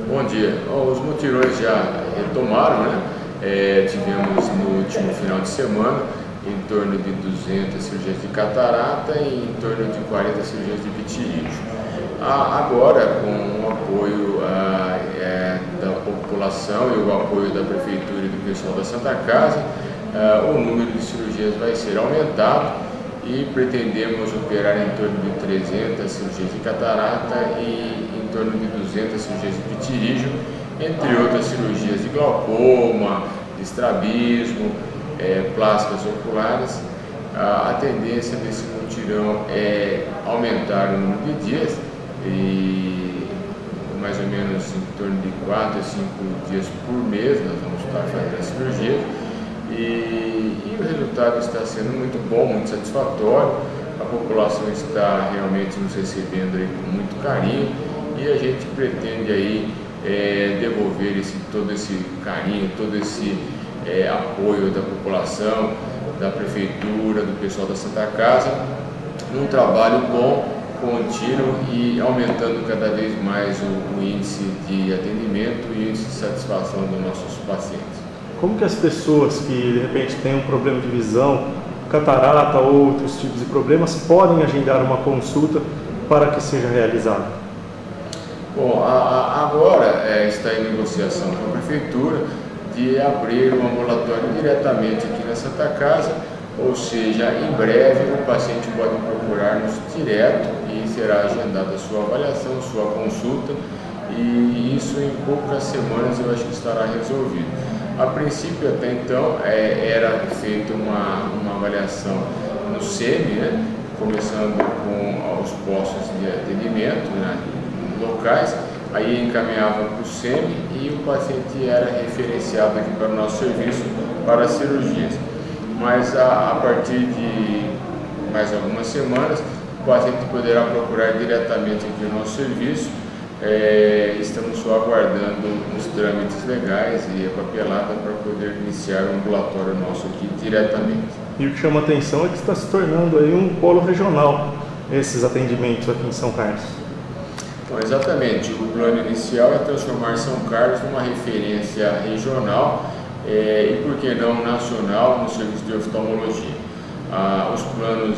Bom dia. Os mutirões já retomaram, né? Tivemos no último final de semana em torno de 200 cirurgias de catarata e em torno de 40 cirurgias de pitirígio. Agora, com o apoio da população e o apoio da Prefeitura e do pessoal da Santa Casa, o número de cirurgias vai ser aumentado e pretendemos operar em torno de 300 cirurgias de catarata e em torno de 200 cirurgias de pitirígio, entre outras cirurgias de glaucoma, de estrabismo, plásticas oculares. A tendência desse mutirão é aumentar o número de dias, e mais ou menos em torno de 4 a 5 dias por mês nós vamos estar fazendo a cirurgia. E o resultado está sendo muito bom, muito satisfatório. A população está realmente nos recebendo aí com muito carinho e a gente pretende aí devolver todo esse carinho, todo esse apoio da população, da Prefeitura, do pessoal da Santa Casa, num trabalho bom, contínuo e aumentando cada vez mais o índice de atendimento e o índice de satisfação dos nossos pacientes. Como que as pessoas que de repente têm um problema de visão, catarata ou outros tipos de problemas, podem agendar uma consulta para que seja realizada? Bom, agora está em negociação com a Prefeitura de abrir um ambulatório diretamente aqui na Santa Casa, ou seja, em breve o paciente pode procurar-nos direto e será agendada a sua avaliação, sua consulta, e isso em poucas semanas eu acho que estará resolvido. A princípio, até então, era feita uma avaliação no SEMI, né? Começando com os postos de atendimento, né? Locais, aí encaminhava para o SEMI e o paciente era referenciado aqui para o nosso serviço para cirurgias. Mas a partir de mais algumas semanas, o paciente poderá procurar diretamente aqui o nosso serviço. Estamos só aguardando os trâmites legais e a papelada para poder iniciar o ambulatório nosso aqui diretamente. E o que chama a atenção é que está se tornando aí um polo regional, esses atendimentos aqui em São Carlos. Então, exatamente, o plano inicial é transformar São Carlos numa referência regional e, por que não, nacional no serviço de oftalmologia. Os planos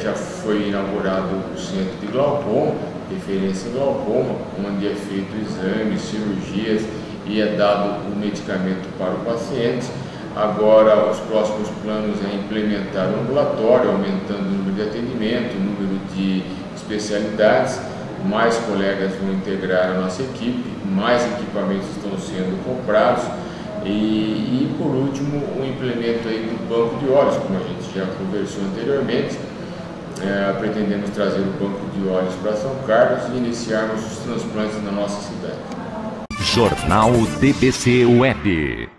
já foi inaugurado o centro de glaucoma, referência em glaucoma, onde é feito exames, cirurgias e é dado o medicamento para o paciente. Agora, os próximos planos é implementar o ambulatório, aumentando o número de atendimento, o número de especialidades, mais colegas vão integrar a nossa equipe, mais equipamentos estão sendo comprados e por último, o implemento aí do banco de olhos, como a gente já conversou anteriormente. Pretendemos trazer o banco de olhos para São Carlos e iniciarmos os transplantes na nossa cidade. Jornal DBC Web.